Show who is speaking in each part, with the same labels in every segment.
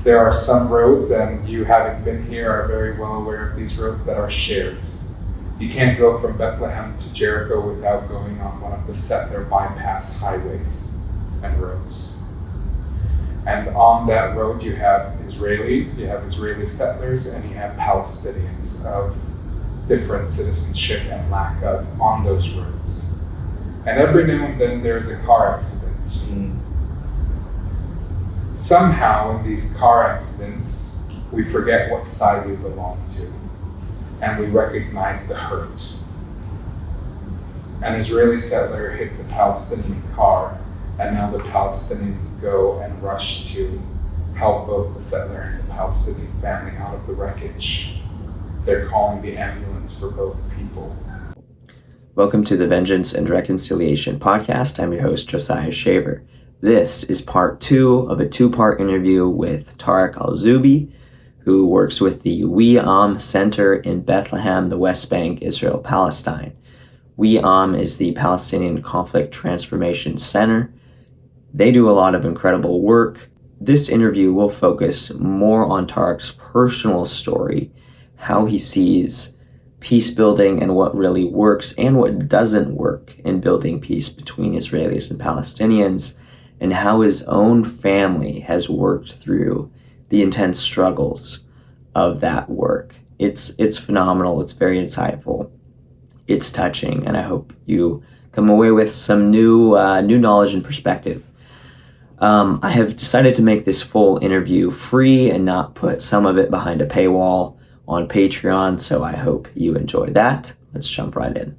Speaker 1: There are some roads, and you having been here are very well aware of these roads, that are shared. You can't go from Bethlehem to Jericho without going on one of the settler bypass highways and roads. And on that road you have Israelis, you have Israeli settlers, and you have Palestinians of different citizenship and lack of on those roads. And every now and then there's a car accident. Somehow in these car accidents, we forget what side we belong to, and we recognize the hurt. An Israeli settler hits a Palestinian car, and now the Palestinians go and rush to help both the settler and the Palestinian family out of the wreckage. They're calling the ambulance for both people.
Speaker 2: Welcome to the Vengeance and Reconciliation podcast. I'm your host, Josiah Shaver. This is part 2 of a 2-part interview with Tarek Al-Zoughbi, who works with the We-Am Center in Bethlehem, the West Bank, Israel, Palestine. We-Am is the Palestinian Conflict Transformation Center. They do a lot of incredible work. This interview will focus more on Tarek's personal story, how he sees peace building and what really works and what doesn't work in building peace between Israelis and Palestinians, and how his own family has worked through the intense struggles of that work. It's phenomenal. It's very insightful. It's touching, and I hope you come away with some new knowledge and perspective. I have decided to make this full interview free and not put some of it behind a paywall on Patreon, so I hope you enjoy that. Let's jump right in.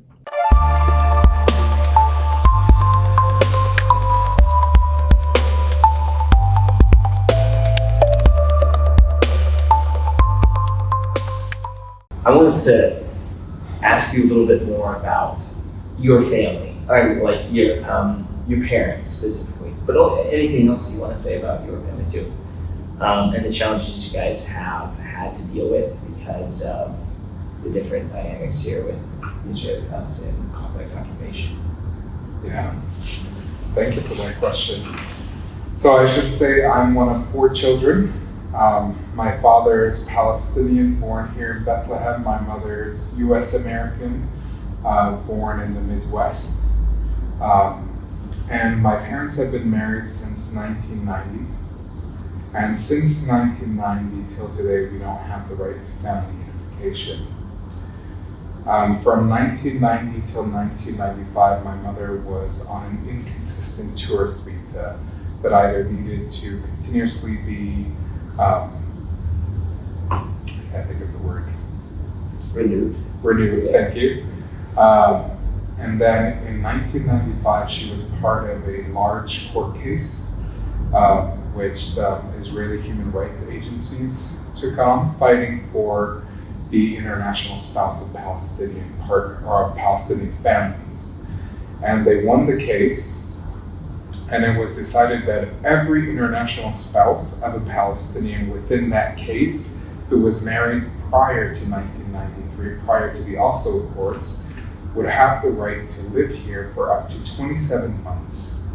Speaker 3: I wanted to ask you a little bit more about your family, like your parents specifically, but anything else you want to say about your family too, and the challenges you guys have had to deal with because of the different dynamics here with Israeli-Palestinian conflict occupation.
Speaker 1: Yeah, thank you for that question. So I should say I'm one of 4 children. My father is Palestinian, born here in Bethlehem. My mother is U.S. American, born in the Midwest. And my parents have been married since 1990. And since 1990 till today, we don't have the right to family unification. From 1990 till 1995, my mother was on an inconsistent tourist visa that either needed to continuously be I can't think of the word.
Speaker 3: Renewed,
Speaker 1: yeah. Thank you. And then in 1995, she was part of a large court case, which Israeli human rights agencies took on, fighting for the international spouse of Palestinian families. And they won the case. And it was decided that every international spouse of a Palestinian within that case who was married prior to 1993, prior to the Oslo Accords, would have the right to live here for up to 27 months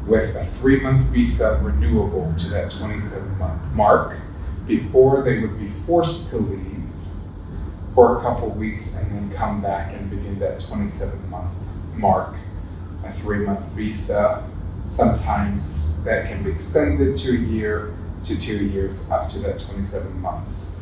Speaker 1: with a 3-month visa renewable to that 27-month mark before they would be forced to leave for a couple weeks and then come back and begin that 27-month mark, a 3-month visa. Sometimes that can be extended to a year to 2 years up to that 27 months.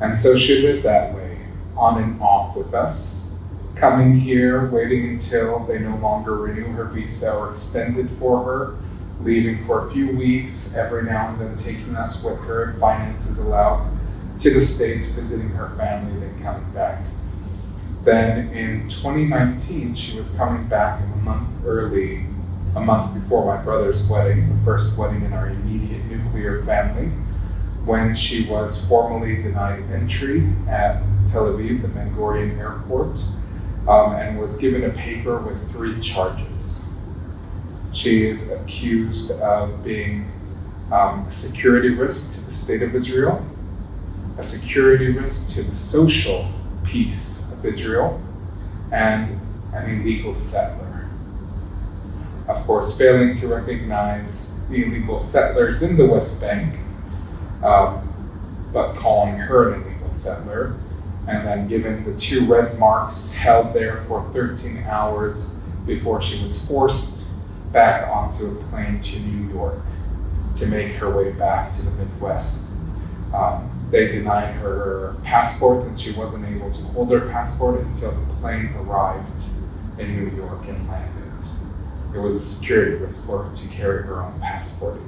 Speaker 1: And so she lived that way, on and off with us, coming here, waiting until they no longer renew her visa or extend it for her, leaving for a few weeks, every now and then taking us with her if finances allowed, to the States, visiting her family, then coming back. Then in 2019, she was coming back a month before my brother's wedding, the first wedding in our immediate nuclear family, when she was formally denied entry at Tel Aviv, the Ben Gurion airport, and was given a paper with 3 charges. She is accused of being a security risk to the state of Israel, a security risk to the social peace of Israel, and an illegal settler. Of course, failing to recognize the illegal settlers in the West Bank, but calling her an illegal settler, and then given the 2 red marks, held there for 13 hours before she was forced back onto a plane to New York to make her way back to the Midwest. They denied her passport, and she wasn't able to hold her passport until the plane arrived in New York and landed. It was a security risk for her to carry her own passport.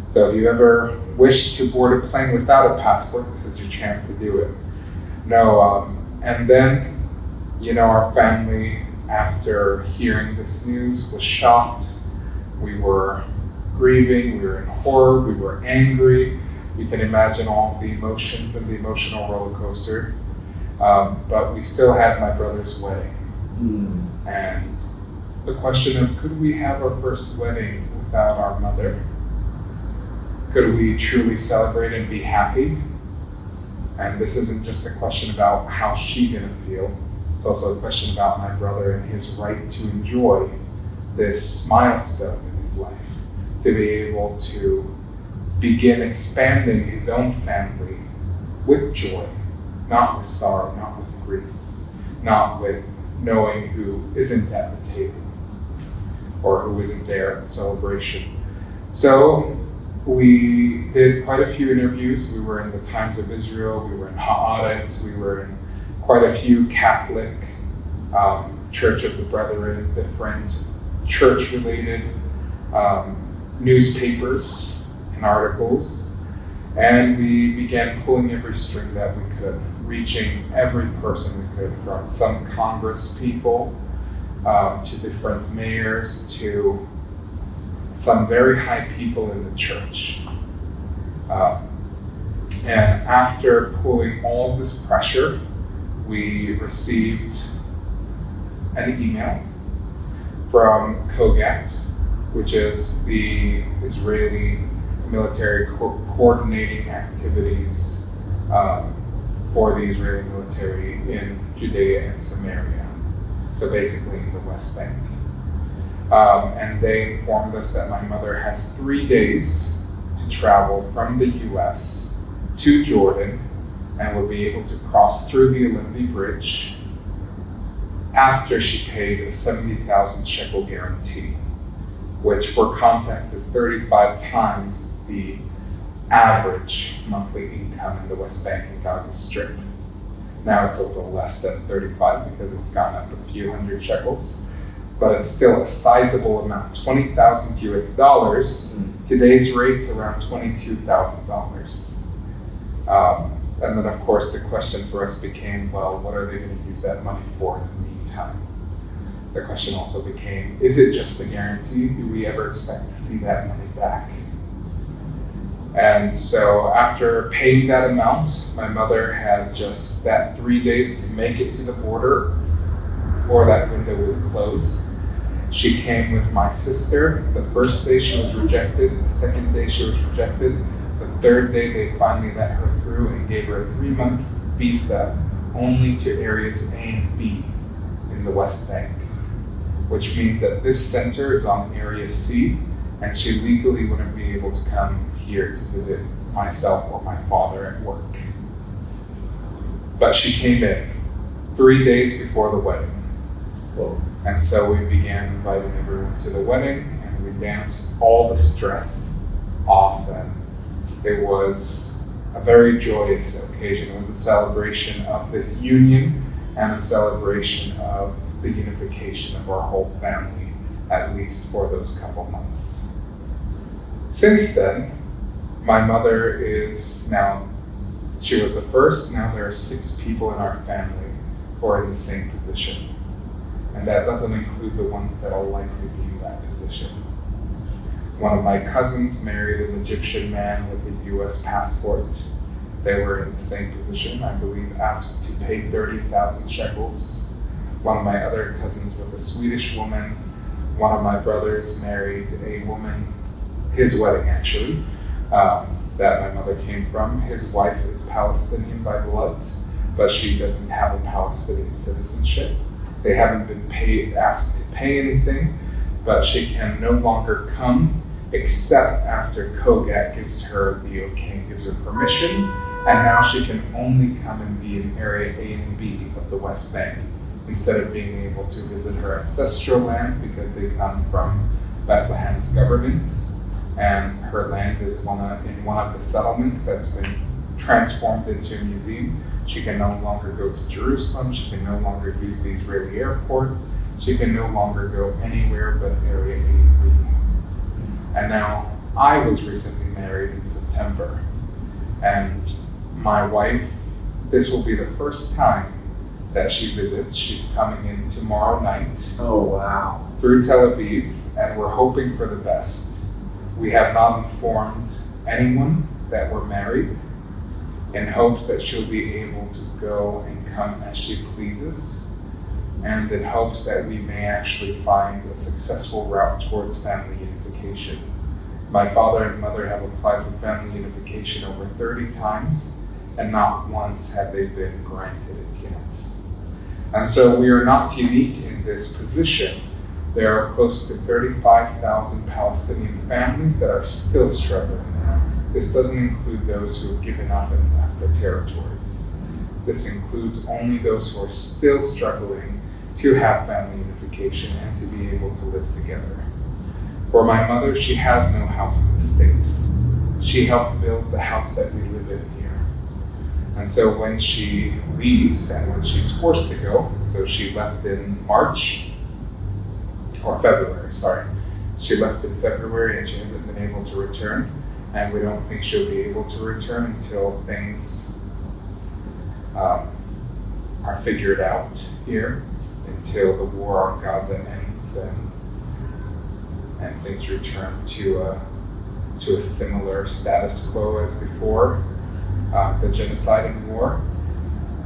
Speaker 1: So if you ever wish to board a plane without a passport, this is your chance to do it. And then, our family, after hearing this news, was shocked. We were grieving, we were in horror, we were angry. You can imagine all the emotions and the emotional roller coaster. But we still had my brother's wedding. And the question of, could we have our first wedding without our mother? Could we truly celebrate and be happy? And this isn't just a question about how she's gonna feel. It's also a question about my brother and his right to enjoy this milestone in his life, to be able to begin expanding his own family with joy, not with sorrow, not with grief, not with knowing who isn't at the table or who isn't there at the celebration. So we did quite a few interviews. We were in the Times of Israel, we were in Haaretz, we were in quite a few Catholic, Church of the Brethren, different church-related newspapers and articles, and we began pulling every string that we could, reaching every person we could, from some Congress people to different mayors to some very high people in the church. And after pulling all this pressure, we received an email from COGAT, which is the Israeli military coordinating activities for the Israeli military in Judea and Samaria, so basically in the West Bank. And they informed us that my mother has 3 days to travel from the US to Jordan and will be able to cross through the Al-Zougbhi Bridge after she paid a 70,000 shekel guarantee, which for context is 35 times the average monthly income in the West Bank and Gaza Strip. Now it's a little less than 35 because it's gone up a few hundred shekels, but it's still a sizable amount, 20,000 US dollars. Today's rate around $22,000. And then of course the question for us became, well, what are they going to use that money for in the meantime? The question also became, is it just a guarantee? Do we ever expect to see that money back? And so after paying that amount, my mother had just that 3 days to make it to the border, or that window would close. She came with my sister. The first day she was rejected, the second day she was rejected. The third day they finally let her through and gave her a 3-month visa only to areas A and B in the West Bank, which means that this center is on Area C, and she legally wouldn't be able to come here to visit myself or my father at work. But she came in 3 days before the wedding.
Speaker 3: Whoa.
Speaker 1: And so we began inviting everyone to the wedding, and we danced all the stress off, and it was a very joyous occasion. It was a celebration of this union and a celebration of the unification of our whole family, at least for those couple months. Since then, my mother is now, she was the first, now there are 6 people in our family who are in the same position. And that doesn't include the ones that will likely be in that position. One of my cousins married an Egyptian man with a US passport. They were in the same position, I believe, asked to pay 30,000 shekels. One of my other cousins with a Swedish woman. One of my brothers married a woman, his wedding actually, that my mother came from. His wife is Palestinian by blood, but she doesn't have a Palestinian citizenship. They haven't been asked to pay anything, but she can no longer come except after COGAT gives her the okay, gives her permission, and now she can only come and be in Area A and B of the West Bank, instead of being able to visit her ancestral land because they come from Bethlehem's governments, and her land is in one of the settlements that's been transformed into a museum. She can no longer go to Jerusalem, she can no longer use the Israeli airport, she can no longer go anywhere but Area A and B. And now, I was recently married in September, and my wife, this will be the first time that she visits. She's coming in tomorrow night.
Speaker 3: Oh, wow.
Speaker 1: Through Tel Aviv, and we're hoping for the best. We have not informed anyone that we're married, in hopes that she'll be able to go and come as she pleases, and in hopes that we may actually find a successful route towards family unification. My father and mother have applied for family unification over 30 times, and not once have they been granted it yet. And so we are not unique in this position. There are close to 35,000 Palestinian families that are still struggling. This doesn't include those who have given up and left their territories. This includes only those who are still struggling to have family unification and to be able to live together. For my mother, she has no house in the States. She helped build the house that we live in here. And so when she leaves and when she's forced to go, so she left in February. She left in February and she hasn't been able to return. And we don't think she'll be able to return until things are figured out here, until the war on Gaza ends and things return to a similar status quo as before the genocide and war.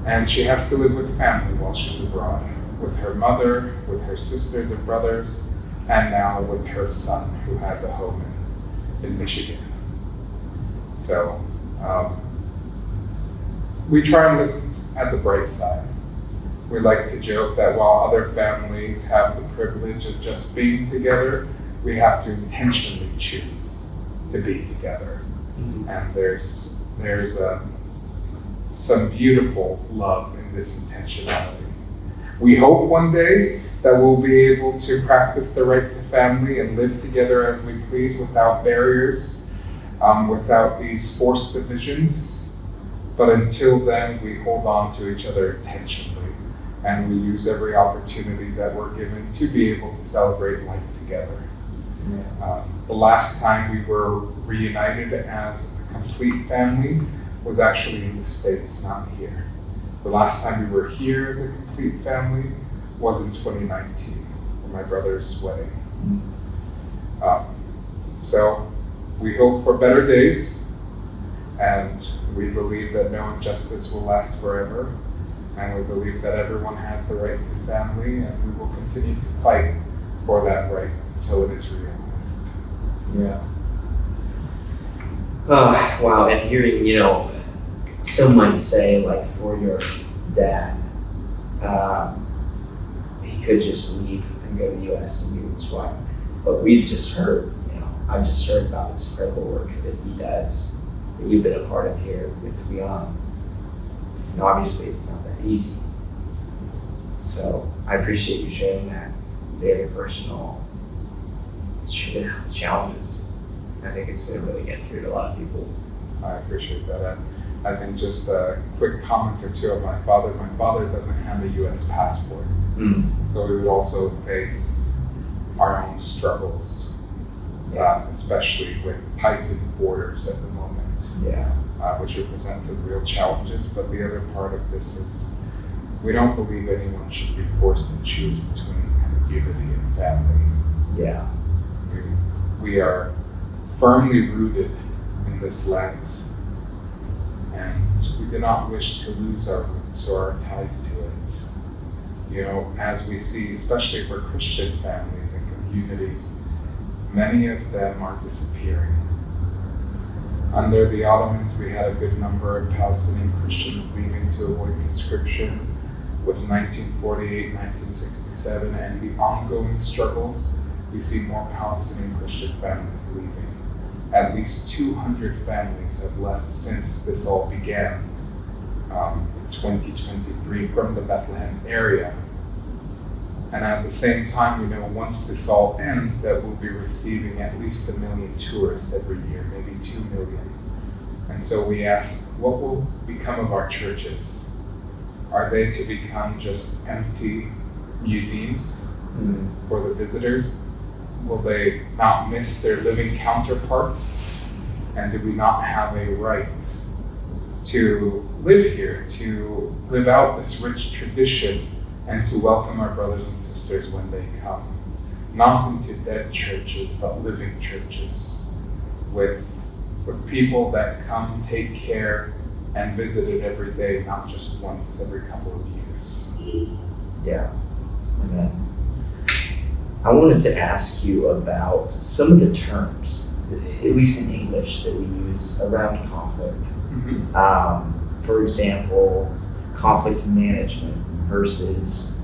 Speaker 1: And she has to live with family while she's abroad, with her mother, with her sisters and brothers, and now with her son, who has a home in Michigan. So we try and look at the bright side. We like to joke that while other families have the privilege of just being together, we have to intentionally choose to be together. Mm-hmm. And there's some beautiful love in this intentionality. We hope one day that we'll be able to practice the right to family and live together as we please without barriers, without these forced divisions. But until then, we hold on to each other intentionally, and we use every opportunity that we're given to be able to celebrate life together. Yeah. The last time we were reunited as a complete family was actually in the States, not here. The last time we were here as a complete family was in 2019 for my brother's wedding. So we hope for better days, and we believe that no injustice will last forever, and we believe that everyone has the right to family, and we will continue to fight for that right until it is realized.
Speaker 3: Yeah. Oh, wow, and hearing, some might say, like, for your dad, he could just leave and go to the US and be with his wife. But we've just heard, I've just heard about this incredible work that he does, that you've been a part of here with Beyond. And obviously it's not that easy. So I appreciate you sharing that very personal challenges. I think it's going to really get through to a lot of people.
Speaker 1: I appreciate that. I think just a quick comment or two of my father. My father doesn't have a U.S. passport, so we would also face our own struggles, especially with tightened borders at the moment, which represents some real challenges. But the other part of this is we don't believe anyone should be forced to choose between community and family.
Speaker 3: Yeah.
Speaker 1: We are firmly rooted in this land, and we do not wish to lose our roots or our ties to it. As we see, especially for Christian families and communities, many of them are disappearing. Under the Ottomans, we had a good number of Palestinian Christians leaving to avoid conscription. With 1948, 1967, and the ongoing struggles we see more Palestinian Christian families leaving. At least 200 families have left since this all began in 2023 from the Bethlehem area. And at the same time, we know once this all ends that we'll be receiving at least 1 million tourists every year, maybe 2 million. And so we ask, what will become of our churches? Are they to become just empty museums for the visitors? Will they not miss their living counterparts? And do we not have a right to live here, to live out this rich tradition, and to welcome our brothers and sisters when they come? Not into dead churches, but living churches with people that come, take care, and visit it every day, not just once every couple of years.
Speaker 3: Yeah. Okay. I wanted to ask you about some of the terms, at least in English, that we use around conflict. For example, conflict management versus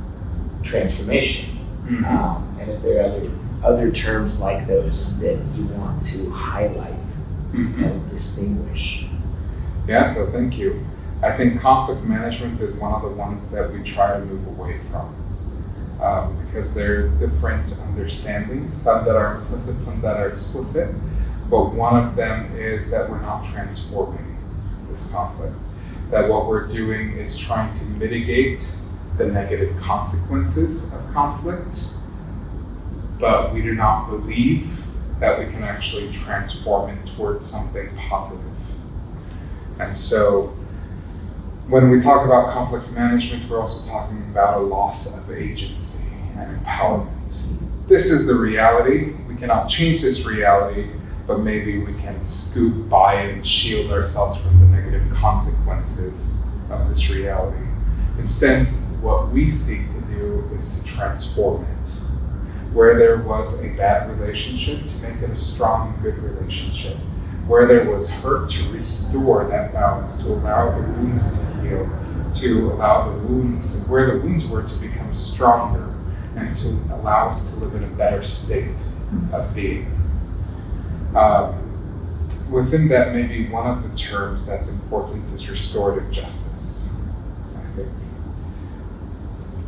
Speaker 3: transformation. And if there are other terms like those that you want to highlight and distinguish.
Speaker 1: Yeah, so thank you. I think conflict management is one of the ones that we try to move away from. Because there are different understandings, some that are implicit, some that are explicit, but one of them is that we're not transforming this conflict. That what we're doing is trying to mitigate the negative consequences of conflict, but we do not believe that we can actually transform it towards something positive. And so when we talk about conflict management, we're also talking about a loss of agency and empowerment. This is the reality. We cannot change this reality, but maybe we can scoot by it and shield ourselves from the negative consequences of this reality. Instead, what we seek to do is to transform it. Where there was a bad relationship, to make it a strong and good relationship. Where there was hurt, to restore that balance, to allow the wounds to heal, to allow the wounds, where the wounds were, to become stronger, and to allow us to live in a better state of being. Within that, maybe one of the terms that's important is restorative justice. I think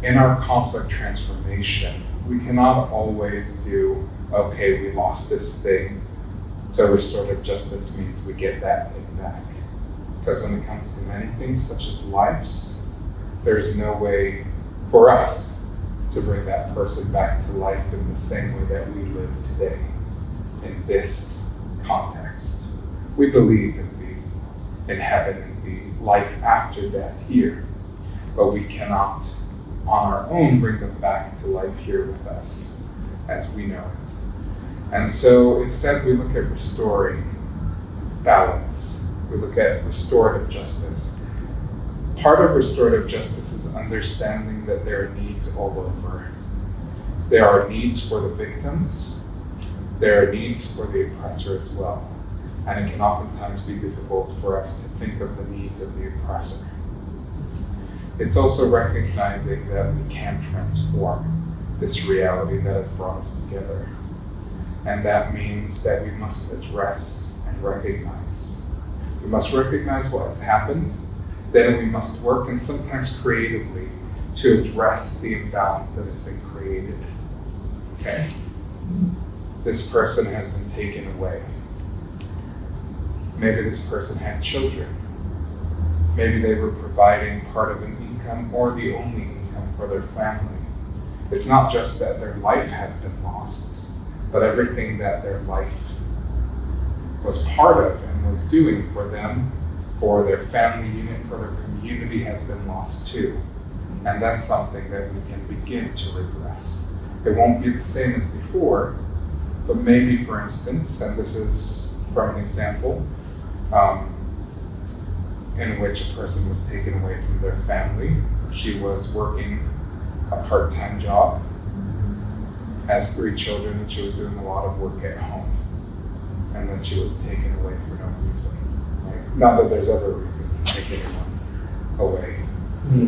Speaker 1: in our conflict transformation, we cannot always do, okay, we lost this thing, so restorative justice means we get that thing back. Because when it comes to many things, such as lives, there's no way for us to bring that person back to life in the same way that we live today, in this context. We believe in heaven and the life after death here, but we cannot on our own bring them back to life here with us as we know it. And so instead we look at restoring balance. We look at restorative justice. Part of restorative justice is understanding that there are needs all over. There are needs for the victims. There are needs for the oppressor as well. And it can oftentimes be difficult for us to think of the needs of the oppressor. It's also recognizing that we can transform this reality that has brought us together. And that means that we must address and recognize. We must recognize what has happened, then we must work, and sometimes creatively, to address the imbalance that has been created. Okay? This person has been taken away. Maybe this person had children. Maybe they were providing part of an income or the only income for their family. It's not just that their life has been lost, but everything that their life was part of and was doing for them, for their family unit, for their community has been lost too. And that's something that we can begin to redress. It won't be the same as before, but maybe, for instance, and this is from an example, in which a person was taken away from their family. She was working a part-time job, has 3 children, and she was doing a lot of work at home. And then she was taken away for no reason. Right? Not that there's ever a reason to take anyone away.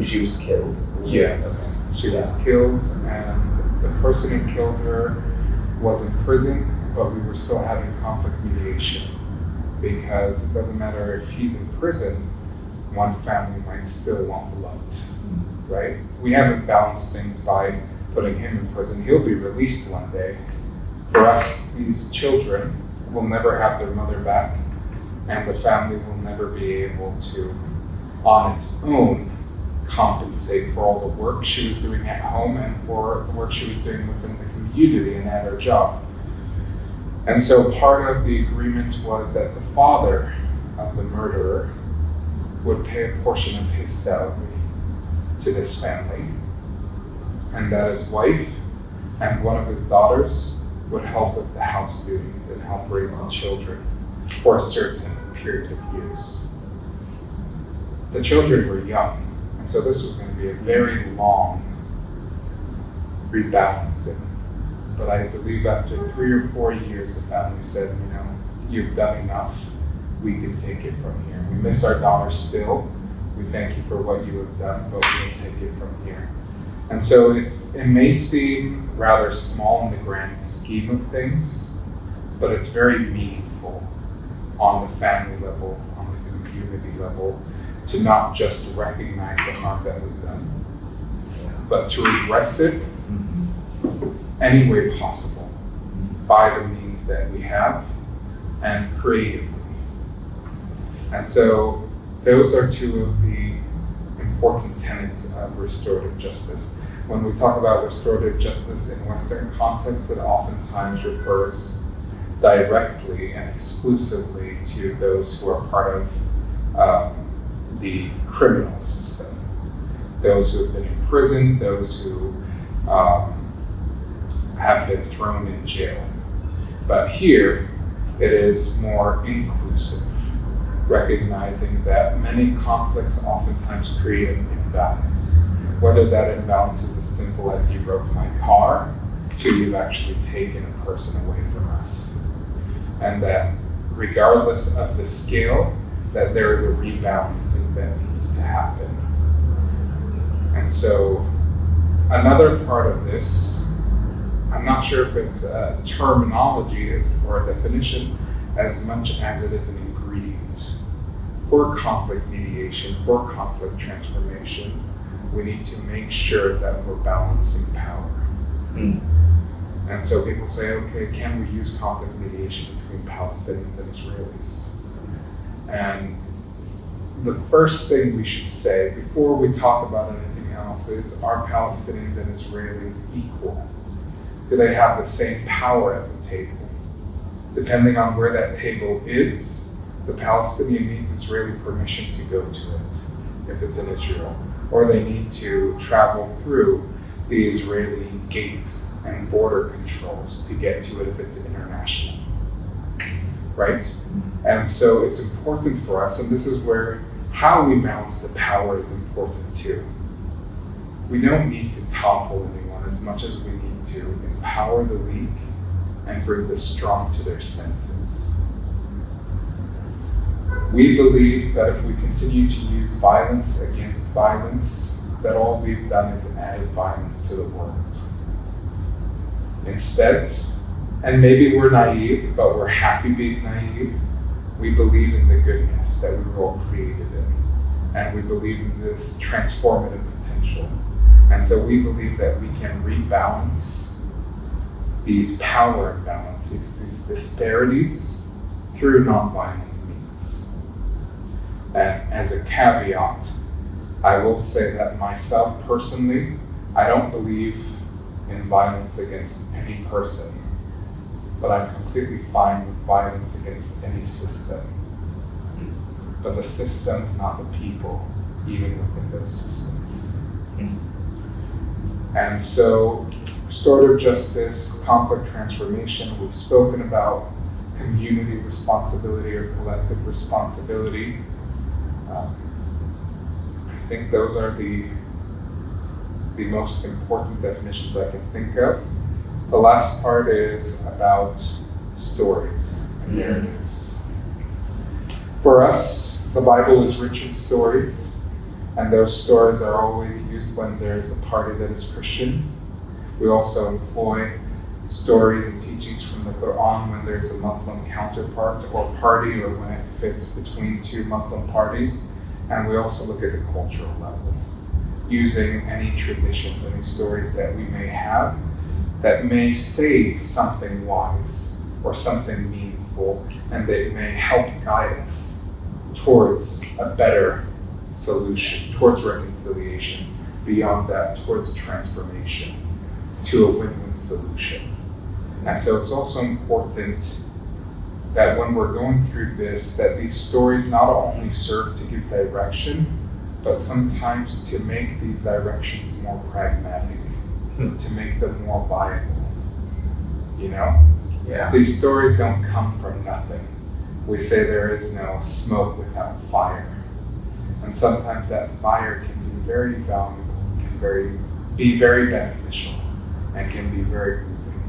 Speaker 3: She was killed.
Speaker 1: Yes, she was killed, and the person who killed her was in prison, but we were still having conflict mediation, because it doesn't matter if he's in prison, one family might still want blood, right? We haven't balanced things by putting him in prison. He'll be released one day. For us, these children will never have their mother back, and the family will never be able to, on its own, compensate for all the work she was doing at home and for the work she was doing within the community and at her job. And so part of the agreement was that the father of the murderer would pay a portion of his salary to this family, and that his wife and one of his daughters would help with the house duties and help raise the children for a certain period of years. The children were young, and so this was going to be a very long rebalancing. But I believe after 3 or 4 years, the family said, you've done enough. We can take it from here. We miss our daughter still. We thank you for what you have done, but we'll take it from here. And so it may seem rather small in the grand scheme of things, but it's very meaningful on the family level, on the community level, to not just recognize the harm that was done, but to redress it any way possible by the means that we have and creatively. And so those are two of the important tenets of restorative justice. When we talk about restorative justice in Western context, it oftentimes refers directly and exclusively to those who are part of the criminal system, those who have been in prison, those who have been thrown in jail. But here, it is more inclusive, recognizing that many conflicts oftentimes create an imbalance, whether that imbalance is as simple as you broke my car to you've actually taken a person away from us. And that regardless of the scale, that there is a rebalancing that needs to happen. And so another part of this, I'm not sure if it's a terminology or a definition as much as it is an ingredient. For conflict mediation, for conflict transformation, we need to make sure that we're balancing power. And so people say, okay, can we use conflict mediation between Palestinians and Israelis? And the first thing we should say before we talk about anything else is, are Palestinians and Israelis equal? Do they have the same power at the table? Depending on where that table is, the Palestinian needs Israeli permission to go to it, if it's in Israel, or they need to travel through the Israeli gates and border controls to get to it if it's international, right? And so it's important for us, and this is where how we balance the power is important too. We don't need to topple anyone as much as we need to empower the weak and bring the strong to their senses. We believe that if we continue to use violence against violence, that all we've done is added violence to the world. Instead, and maybe we're naive, but we're happy being naive, we believe in the goodness that we were all created in. And we believe in this transformative potential. And so we believe that we can rebalance these power imbalances, these disparities, through nonviolent means. And as a caveat, I will say that myself personally, I don't believe in violence against any person, but I'm completely fine with violence against any system. But the system's not the people, even within those systems. And so, restorative justice, conflict transformation, we've spoken about community responsibility or collective responsibility. I think those are the most important definitions I can think of. The last part is about stories and narratives. For us, the Bible is rich in stories, and those stories are always used when there's a party that is Christian. We also employ stories and teachings from the Quran when there's a Muslim counterpart or party, or when it fits between two Muslim parties. And we also look at the cultural level, using any traditions, any stories that we may have that may say something wise or something meaningful, and that may help guide us towards a better solution, towards reconciliation, beyond that, towards transformation, to a win-win solution. And so it's also important that when we're going through this, that these stories not only serve to give direction, but sometimes to make these directions more pragmatic, to make them more viable. You know?
Speaker 3: Yeah.
Speaker 1: These stories don't come from nothing. We say there is no smoke without fire. And sometimes that fire can be very valuable, can be very beneficial, and can be very moving.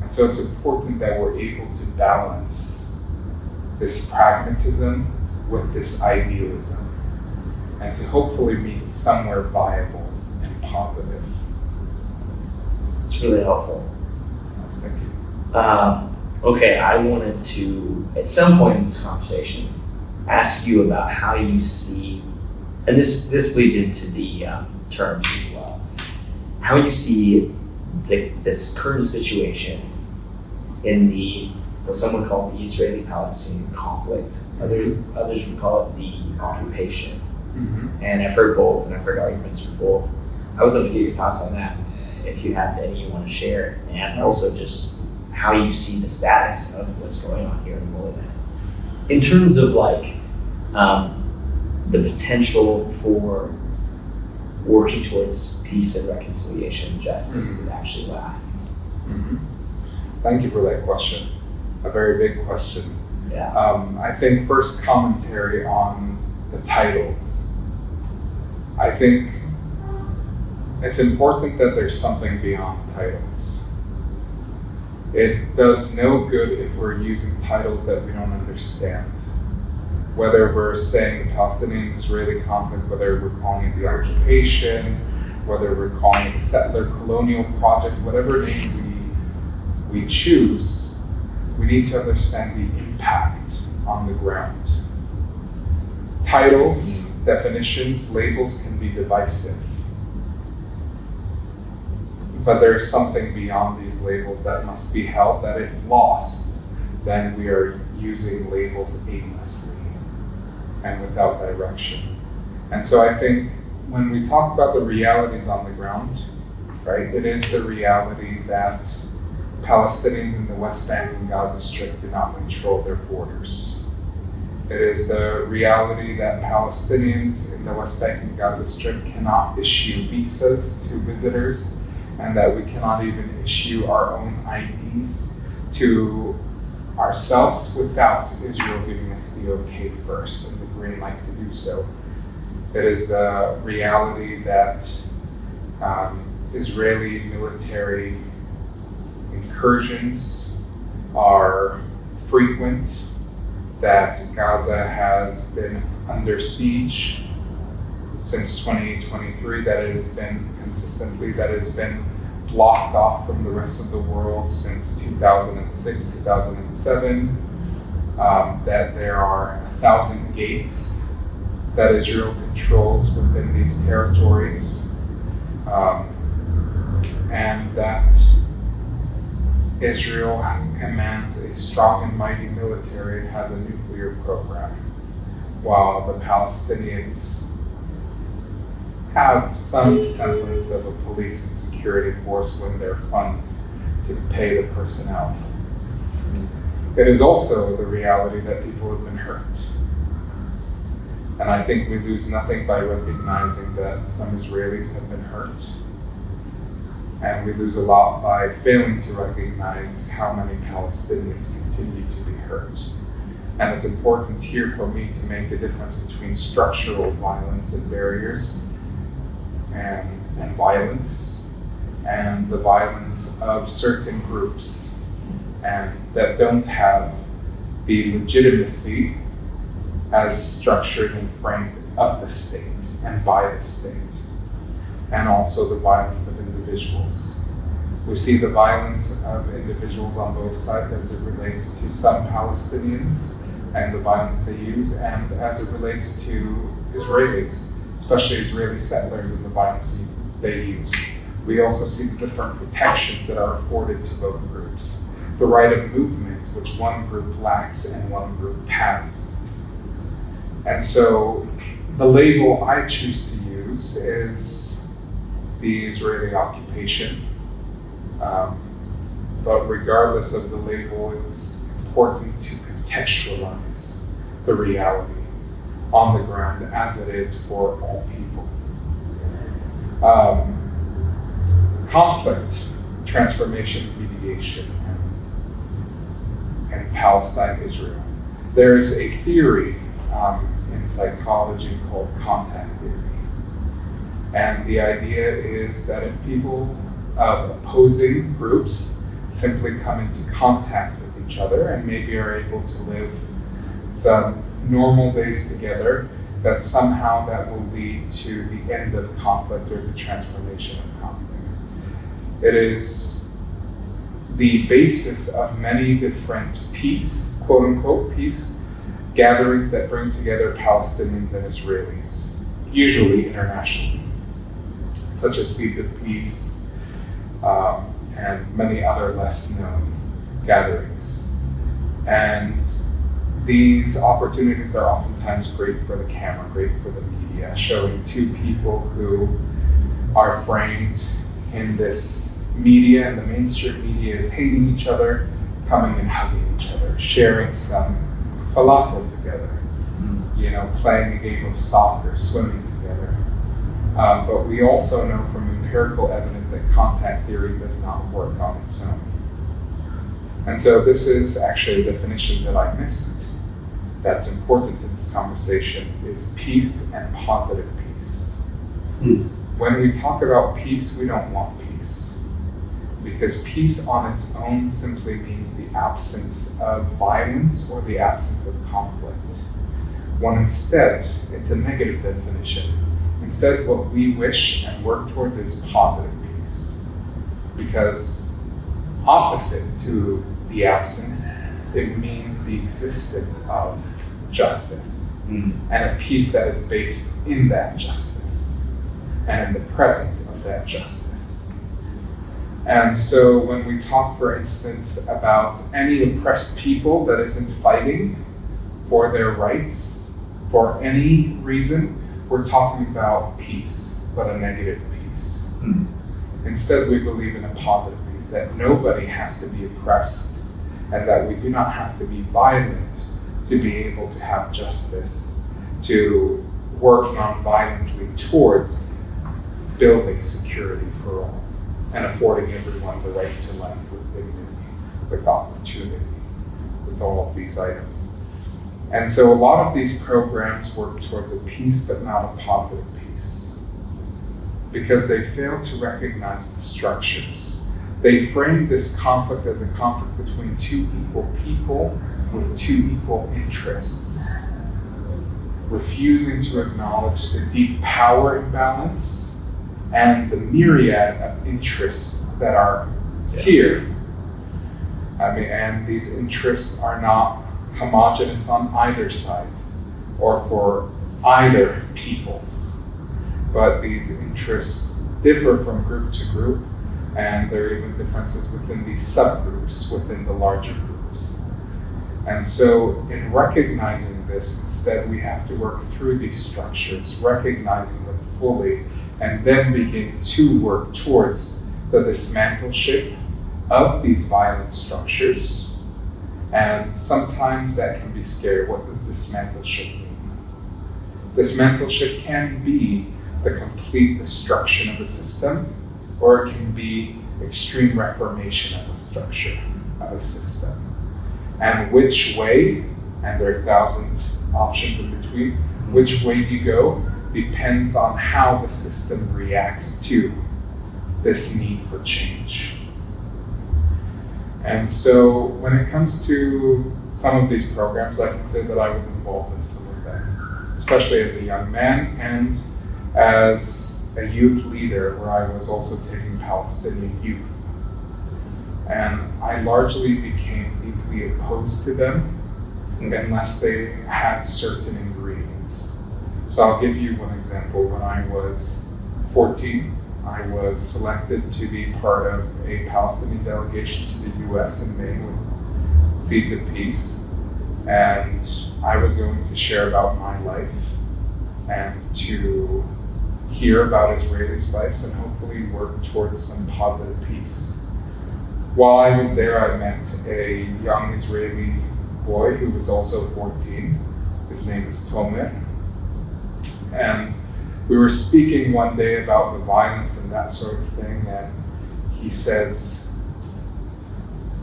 Speaker 1: And so it's important that we're able to balance this pragmatism with this idealism, and to hopefully meet somewhere viable and positive.
Speaker 3: It's really helpful.
Speaker 1: Thank you.
Speaker 3: Okay, I wanted to, at some point in this conversation, ask you about how you see, and this bleeds into the terms as well, how you see this current situation in what some would call the Israeli-Palestinian conflict. Others would call it the occupation.
Speaker 1: Mm-hmm.
Speaker 3: And I've heard both, and I've heard arguments for both. I would love to get your thoughts on that, if you have any you want to share, and also just how you see the status of what's going on here in the Holy Land. In terms of the potential for working towards peace and reconciliation and justice that actually lasts.
Speaker 1: Mm-hmm. Thank you for that question. A very big question.
Speaker 3: Yeah.
Speaker 1: I think first commentary on the titles. I think it's important that there's something beyond titles. It does no good if we're using titles that we don't understand. Whether we're saying the Palestinian-Israeli conflict, whether we're calling it the occupation, whether we're calling it the settler colonial project, whatever name we choose, we need to understand the impact on the ground. Titles, definitions, labels can be divisive. But there's something beyond these labels that must be held, that if lost, then we are using labels aimlessly and without direction. And so I think when we talk about the realities on the ground, right, it is the reality that Palestinians in the West Bank and Gaza Strip do not control their borders. It is the reality that Palestinians in the West Bank and Gaza Strip cannot issue visas to visitors, and that we cannot even issue our own IDs to ourselves without Israel giving us the okay first and the green light to do so. It is the reality that Israeli military incursions are frequent, that Gaza has been under siege since 2023, that it has been consistently, that it has been blocked off from the rest of the world since 2006, 2007, that there are 1,000 gates that Israel controls within these territories, and that Israel commands a strong and mighty military and has a nuclear program, while the Palestinians have some semblance of a police and security force when there are funds to pay the personnel. It is also the reality that people have been hurt. And I think we lose nothing by recognizing that some Israelis have been hurt. And we lose a lot by failing to recognize how many Palestinians continue to be hurt. And it's important here for me to make the difference between structural violence and barriers and violence, and the violence of certain groups, and that don't have the legitimacy as structured and framed of the state and by the state, and also the violence of individuals. We see the violence of individuals on both sides as it relates to some Palestinians and the violence they use, and as it relates to Israelis, especially Israeli settlers, and the violence they use. We also see the different protections that are afforded to both groups. The right of movement, which one group lacks and one group has. And so the label I choose to use is the Israeli occupation. But regardless of the label, it's important to contextualize the reality on the ground as it is for all people. Conflict, transformation, mediation, and Palestine-Israel. There's a theory in psychology called contact theory. And the idea is that if people of opposing groups simply come into contact with each other and maybe are able to live some normal days together, that somehow that will lead to the end of conflict or the transformation of conflict. It is the basis of many different peace, quote unquote, peace gatherings that bring together Palestinians and Israelis, usually internationally, such as Seeds of Peace, and many other less known gatherings. And these opportunities are oftentimes great for the camera, great for the media, showing two people who are framed in this media, and the mainstream media is hating each other, coming and hugging each other, sharing some falafel together, playing a game of soccer, swimming together. But we also know from empirical evidence that contact theory does not work on its own. And so this is actually a definition that I missed that's important to this conversation, is peace and positive peace. When we talk about peace, we don't want peace, because peace on its own simply means the absence of violence or the absence of conflict. When instead, it's a negative definition. Instead, what we wish and work towards is positive peace, because opposite to the absence, it means the existence of justice, and a peace that is based in that justice and in the presence of that justice. And so when we talk, for instance, about any oppressed people that isn't fighting for their rights for any reason, we're talking about peace, but a negative peace. Instead, we believe in a positive peace, that nobody has to be oppressed and that we do not have to be violent to be able to have justice, to work non-violently towards building security for all and affording everyone the right to life with dignity, with opportunity, with all of these items. And so a lot of these programs work towards a peace, but not a positive peace, because they fail to recognize the structures. They frame this conflict as a conflict between two equal people with two equal interests, refusing to acknowledge the deep power imbalance and the myriad of interests that are here. And these interests are not homogeneous on either side or for either peoples, but these interests differ from group to group, and there are even differences within these subgroups within the larger groups. And so in recognizing this, instead we have to work through these structures, recognizing them fully, and then begin to work towards the dismantleship of these violent structures. And sometimes that can be scary. What does dismantleship mean? Dismantleship can be the complete destruction of a system, or it can be extreme reformation of a structure, of a system. And which way, and there are thousands of options in between, which way you go depends on how the system reacts to this need for change. And so when it comes to some of these programs, I can say that I was involved in some of them, especially as a young man and as a youth leader, where I was also taking Palestinian youth And I largely became deeply opposed to them unless they had certain ingredients. So I'll give you one example. When I was 14, I was selected to be part of a Palestinian delegation to the US in May with Seeds of Peace. And I was going to share about my life and to hear about Israelis' lives and hopefully work towards some positive peace. While I was there, I met a young Israeli boy who was also 14. His name is Tomer. And we were speaking one day about the violence and that sort of thing, and he says,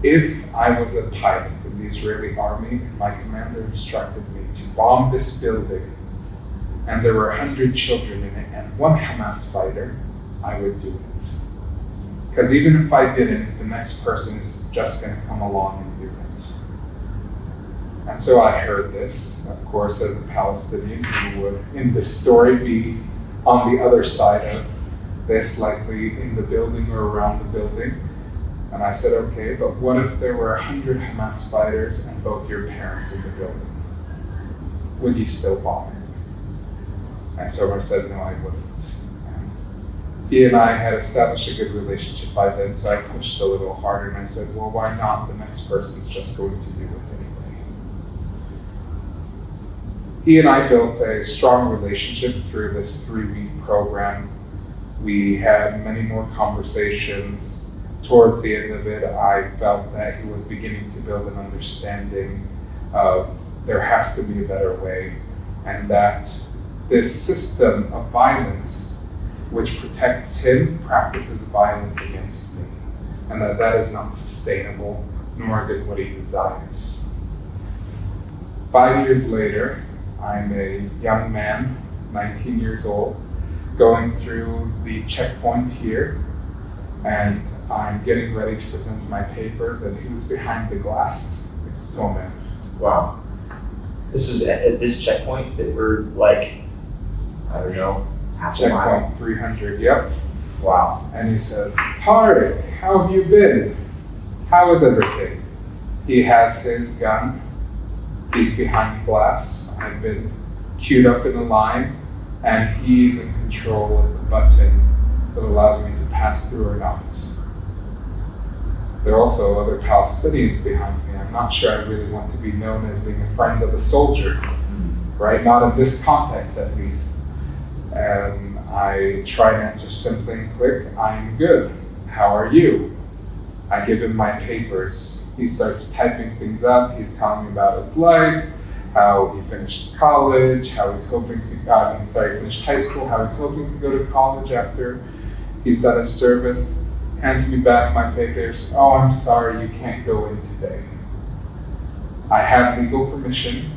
Speaker 1: if I was a pilot in the Israeli army and my commander instructed me to bomb this building and there were 100 children in it and one Hamas fighter, I would do it. Because even if I didn't, the next person is just going to come along and do it. And so I heard this, of course, as a Palestinian who would, in this story, be on the other side of this, likely in the building or around the building. And I said, okay, but what if there were 100 Hamas fighters and both your parents in the building? Would you still bomb it? And Tomer said, no, I wouldn't. And he and I had established a good relationship by then, so I pushed a little harder and I said, well, why not? The next person's just going to do it anyway. He and I built a strong relationship through this 3-week program. We had many more conversations. Towards the end of it, I felt that he was beginning to build an understanding of there has to be a better way, and that this system of violence which protects him practices violence against me, and that is not sustainable, nor is it what he desires. 5 years later, I'm a young man, 19 years old, going through the checkpoint here, and I'm getting ready to present my papers, and who's behind the glass? It's Tomer.
Speaker 3: Wow. This is at this checkpoint that we're like, I don't know, half a mile.
Speaker 1: Checkpoint 300, yep.
Speaker 3: Wow.
Speaker 1: And he says, Tarek, how have you been? How is everything? He has his gun. He's behind glass. I've been queued up in a line, and he's in control of the button that allows me to pass through or not. There are also other Palestinians behind me. I'm not sure I really want to be known as being a friend of a soldier, right? Not in this context, at least. And I try to answer simply and quick, I'm good. How are you? I give him my papers. He starts typing things up. He's telling me about his life, how he finished college, how he's hoping to, finished high school, how he's hoping to go to college after he's done his service. Hands me back my papers. Oh, I'm sorry, you can't go in today. I have legal permission,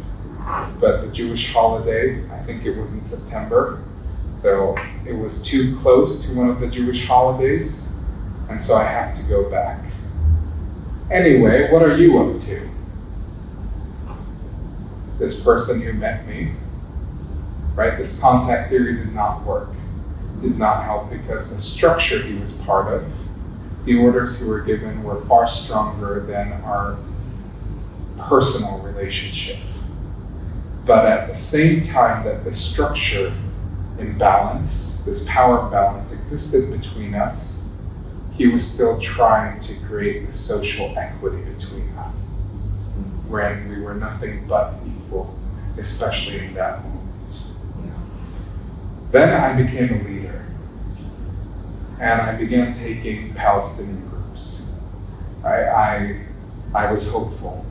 Speaker 1: but the Jewish holiday, I think it was in September, so it was too close to one of the Jewish holidays, and so I have to go back. Anyway, what are you up to? This person who met me, right? This contact theory did not work, did not help, because the structure he was part of, the orders he were given were far stronger than our personal relationship. But at the same time that the structure imbalance, this power imbalance existed between us, he was still trying to create the social equity between us, when we were nothing but equal, especially in that moment. Then I became a leader. And I began taking Palestinian groups. I was hopeful.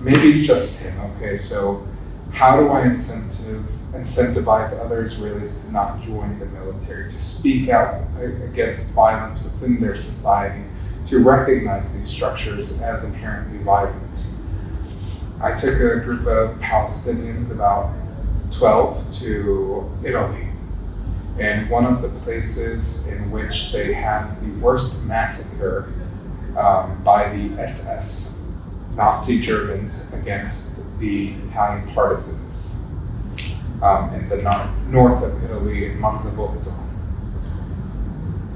Speaker 1: Maybe just him, okay, so how do I incentivize other Israelis to not join the military, to speak out against violence within their society, to recognize these structures as inherently violent? I took a group of Palestinians, about 12, to Italy. And one of the places in which they had the worst massacre by the SS, Nazi Germans, against the Italian partisans in the north of Italy, in Al-Zougbhi.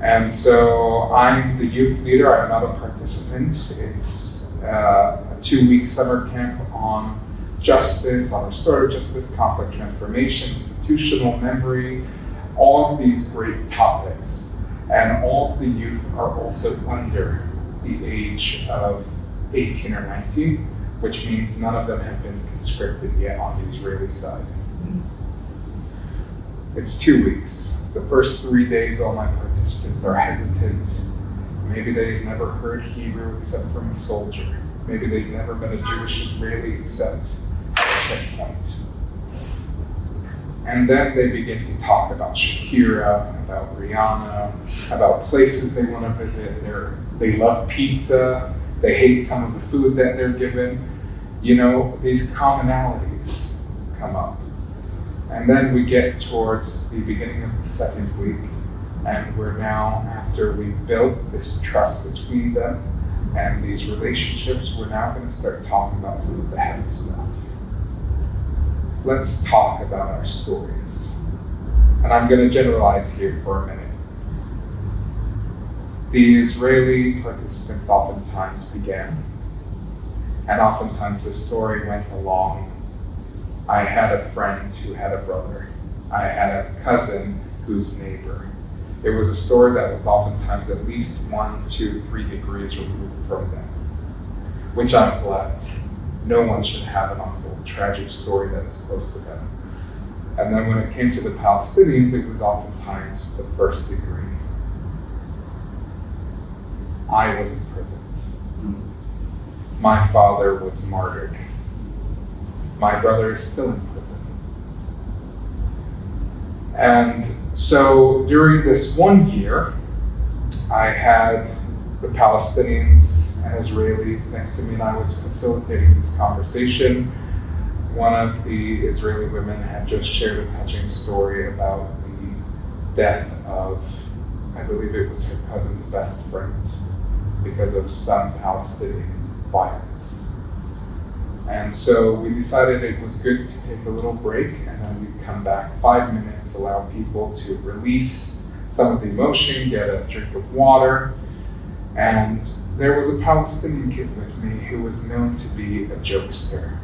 Speaker 1: And so I'm the youth leader, I'm not a participant. It's a 2-week summer camp on justice, on restorative justice, conflict transformation, institutional memory, all of these great topics. And all of the youth are also under the age of 18 or 19, which means none of them have been conscripted yet on the Israeli side. It's 2 weeks. The first 3 days, all my participants are hesitant. Maybe they've never heard Hebrew except from a soldier. Maybe they've never met a Jewish Israeli except at a checkpoint. And then they begin to talk about Shakira, about Rihanna, about places they want to visit. They love pizza. They hate some of the food that they're given. You know, these commonalities come up. And then we get towards the beginning of the second week, and we're now, after we built this trust between them and these relationships, we're now going to start talking about some of the heavy stuff. Let's talk about our stories. And I'm going to generalize here for a minute. The Israeli participants oftentimes began, and oftentimes the story went along. I had a friend who had a brother. I had a cousin whose neighbor. It was a story that was oftentimes at least 1, 2, 3 degrees removed from them, which I'm glad. No one should have an awful, tragic story that is close to them. And then when it came to the Palestinians, it was oftentimes the first degree. I was imprisoned. My father was martyred. My brother is still in prison. And so during this 1 year, I had the Palestinians and Israelis next to me, and I was facilitating this conversation. One of the Israeli women had just shared a touching story about the death of, I believe it was her cousin's best friend, because of some Palestinian violence. And so we decided it was good to take a little break, and then we'd come back 5 minutes, allow people to release some of the emotion, get a drink of water. And there was a Palestinian kid with me who was known to be a jokester.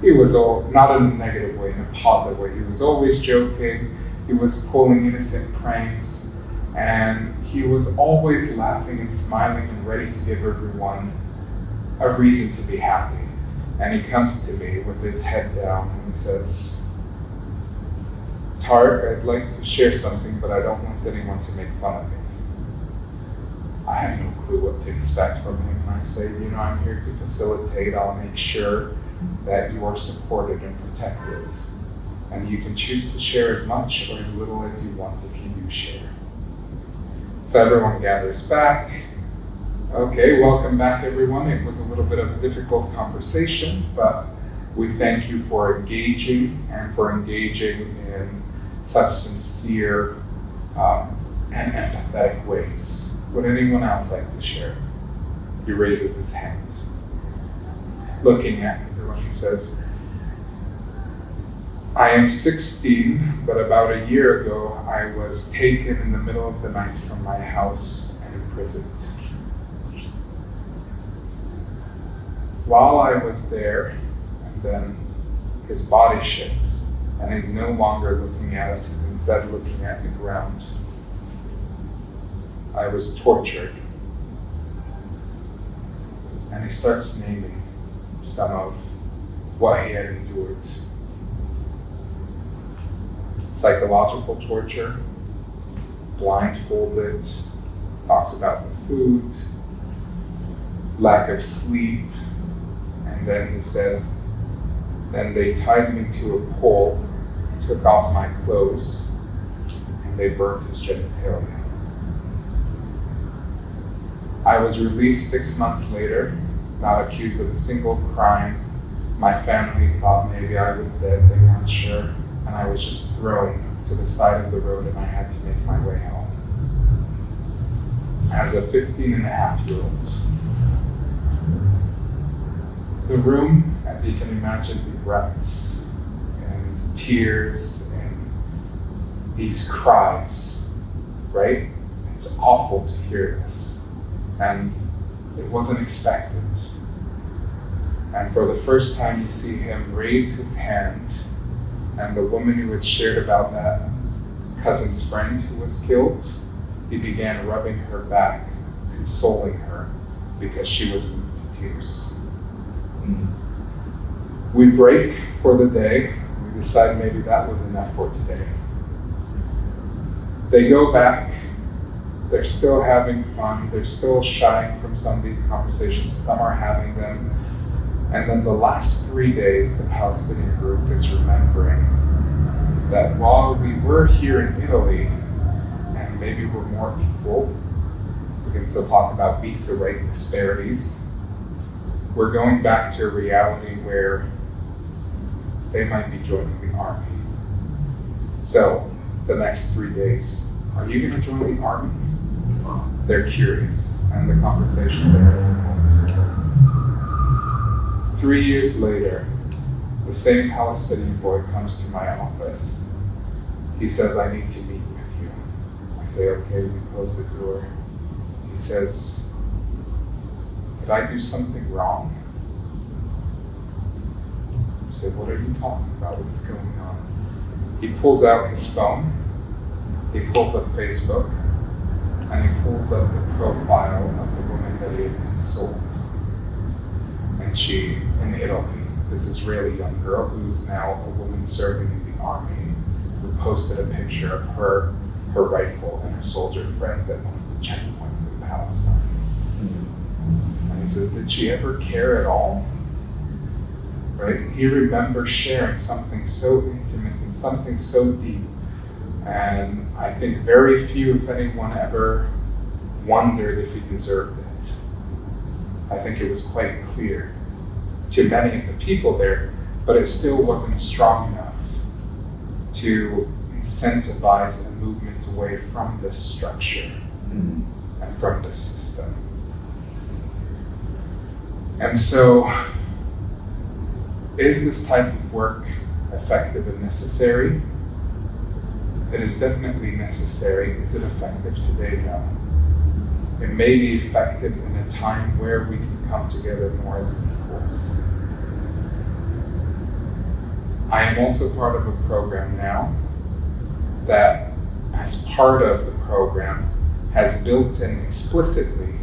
Speaker 1: He was not in a negative way, in a positive way. He was always joking, he was pulling innocent pranks, and he was always laughing and smiling and ready to give everyone a reason to be happy. And he comes to me with his head down and he says, "Tarek, I'd like to share something, but I don't want anyone to make fun of me." I had no clue what to expect from him. And I say, I'm here to facilitate. I'll make sure that you are supported and protected. And you can choose to share as much or as little as you want if you do share. So everyone gathers back. Okay, welcome back everyone. It was a little bit of a difficult conversation, but we thank you for engaging and for engaging in such sincere and empathetic ways. Would anyone else like to share? He raises his hand. Looking at everyone, he says, "I am 16, but about a year ago, I was taken in the middle of the night from my house and imprisoned. While I was there, and then his body shifts, and he's no longer looking at us, he's instead looking at the ground. I was tortured." And he starts naming some of what he had endured. Psychological torture, blindfolded, talks about the food, lack of sleep, and then he says, "Then they tied me to a pole, took off my clothes, and they burnt his genitalia. I was released 6 months later, not accused of a single crime. My family thought maybe I was dead, they weren't sure, and I was just thrown to the side of the road and I had to make my way home. As a 15-and-a-half-year-old. The room, as you can imagine, erupts in tears and these cries, right? And It's awful to hear this, and it wasn't expected. And for the first time, you see him raise his hand, and the woman who had shared about that cousin's friend who was killed, he began rubbing her back, consoling her, because she was moved to tears. We break for the day. We decide maybe that was enough for today. They go back. They're still having fun. They're still shying from some of these conversations. Some are having them. And then the last 3 days, the Palestinian group is remembering that while we were here in Italy, and maybe we're more equal, we can still talk about visa rate disparities, we're going back to a reality where they might be joining the army. So, the next 3 days, are you going to join the army? They're curious, and the conversations are difficult. 3 years later, the same Palestinian boy comes to my office. He says, I need to meet with you. I say, okay, we close the door. He says, did I do something wrong? I say, what are you talking about? What's going on? He pulls out his phone. He pulls up Facebook. And he pulls up the profile of the woman that he had consoled. And she, in Italy, this Israeli young girl who's now a woman serving in the army, who posted a picture of her rifle, and her soldier friends at one of the checkpoints in Palestine. And he says, did she ever care at all? Right? He remembers sharing something so intimate and something so deep. And I think very few, if anyone, ever wondered if he deserved it. I think it was quite clear to many of the people there, but it still wasn't strong enough to incentivize a movement away from this structure and from this system. And so, is this type of work effective and necessary? It is definitely necessary. Is it effective today? No. It may be effective in a time where we can come together more as equals. I am also part of a program now that, as part of the program, has built in explicitly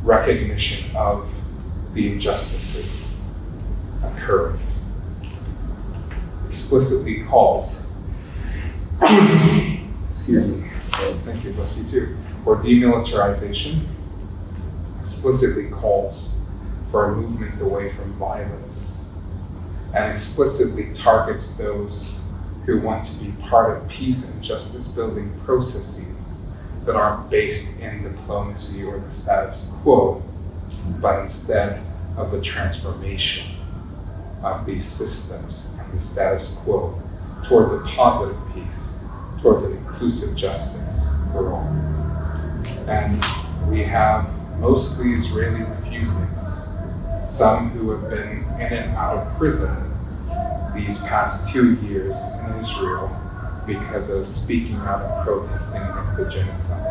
Speaker 1: recognition of the injustices occurring. Explicitly calls, excuse me, thank you, bless you too, for demilitarization, explicitly calls for a movement away from violence, and explicitly targets those who want to be part of peace and justice building processes that aren't based in diplomacy or the status quo, but instead of the transformation of these systems and the status quo towards a positive peace, towards an inclusive justice for all. And we have mostly Israeli refuseniks, some who have been in and out of prison these past 2 years in Israel because of speaking out and protesting against the genocide,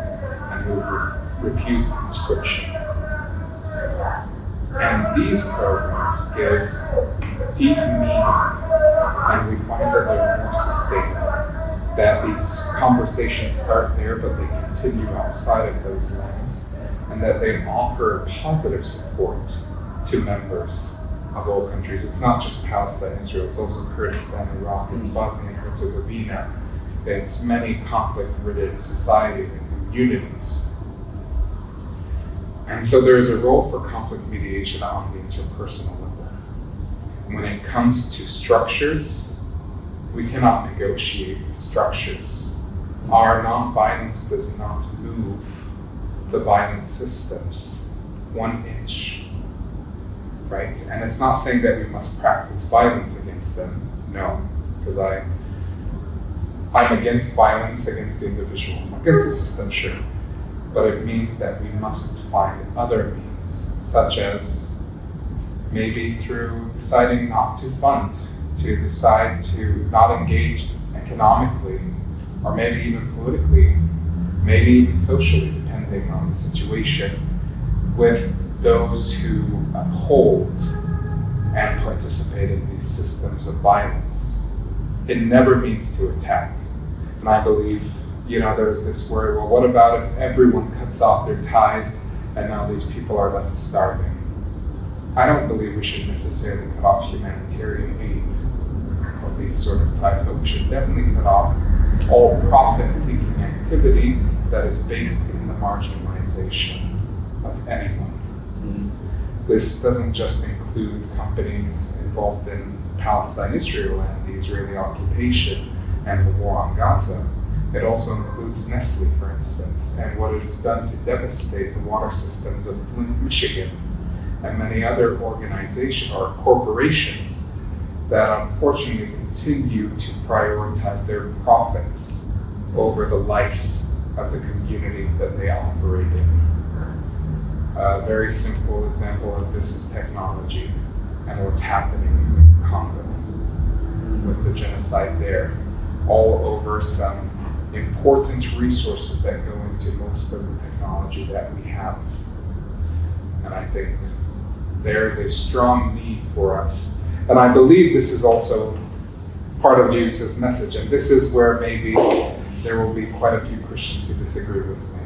Speaker 1: and who refused conscription. And these programs give deep meaning, and we find that they're more sustainable, that these conversations start there, but they continue outside of those lines, and that they offer positive support to members of all countries. It's not just Palestine, Israel, it's also Kurdistan, Iraq, it's Bosnia and Herzegovina, it's many conflict-ridden societies and communities. And so there is a role for conflict mediation on the interpersonal level. When it comes to structures, we cannot negotiate with structures. Our nonviolence does not move the violent systems 1 inch, right? And it's not saying that we must practice violence against them, no, because I'm against violence against the individual. I'm against the system, sure, but it means that we must find other means, such as maybe through deciding not to fund, to decide to not engage economically, or maybe even politically, maybe even socially, depending on the situation, with those who uphold and participate in these systems of violence. It never means to attack. And I believe, there's this worry, well, what about if everyone cuts off their ties and now these people are left starving? I don't believe we should necessarily cut off humanitarian aid or these sort of ties, but we should definitely cut off all profit-seeking activity that is based in the marginalization of anyone. This doesn't just include companies involved in Palestine-Israel and the Israeli occupation and the war on Gaza. It also includes Nestle, for instance, and what it has done to devastate the water systems of Flint, Michigan, and many other organizations or corporations that unfortunately continue to prioritize their profits over the lives of the communities that they operate in. A very simple example of this is technology and what's happening in Congo with the genocide there, all over some important resources that go into most of the technology that we have. And I think there is a strong need for us. And I believe this is also part of Jesus' message. And this is where maybe there will be quite a few Christians who disagree with me,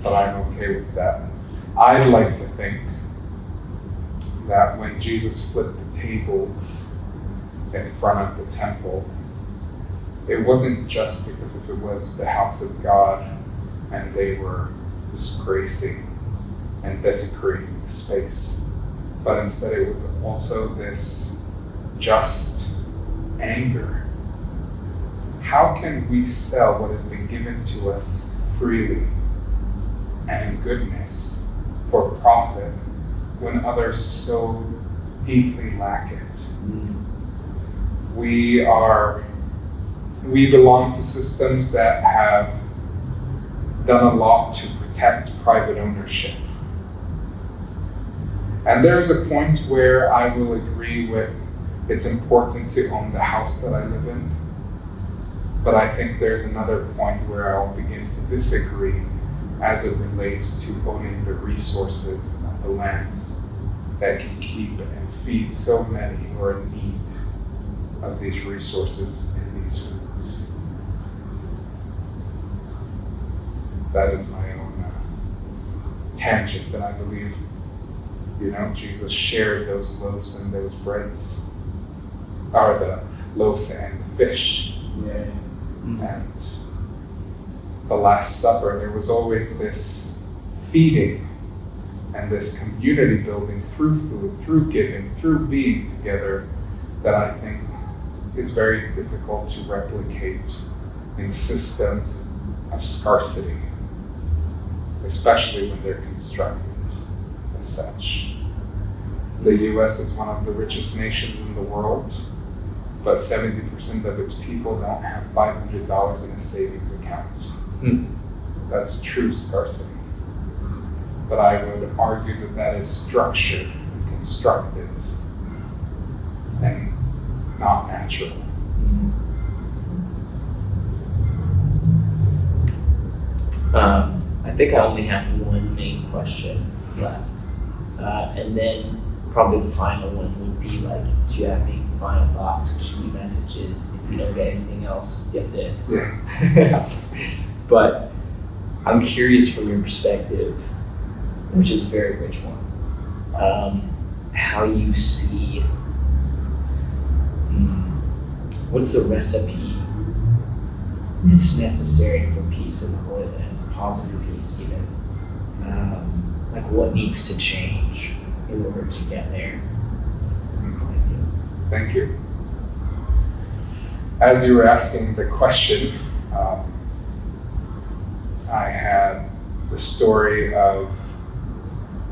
Speaker 1: but I'm okay with that. I'd like to think that when Jesus flipped the tables in front of the temple, it wasn't just because if it was the house of God and they were disgracing and desecrating the space, but instead it was also this just anger. How can we sell what has been given to us freely and in goodness for profit when others so deeply lack it? We belong to systems that have done a lot to protect private ownership. And there's a point where I will agree with it's important to own the house that I live in. But I think there's another point where I'll begin to disagree as it relates to owning the resources of the lands that can keep and feed so many who are in need of these resources and these foods. That is my own tangent, and I believe, Jesus shared those loaves and those breads, or the loaves and the fish.
Speaker 3: Yeah.
Speaker 1: And the Last Supper, there was always this feeding and this community building through food, through giving, through being together, that I think is very difficult to replicate in systems of scarcity, especially when they're constructed as such. The US is one of the richest nations in the world, but 70% of its people don't have $500 in a savings account. That's true scarcity. But I would argue that that is structured and constructed and not natural.
Speaker 3: I think I only have one main question left. And then probably the final one would be like, do you have any final thoughts, key messages? If you don't get anything else, get this.
Speaker 1: Yeah.
Speaker 3: But I'm curious from your perspective, which is a very rich one, how you see, what's the recipe that's necessary for peace and positive peace even? Like what needs to change in order to get there?
Speaker 1: Thank you. As you were asking the question, I had the story of,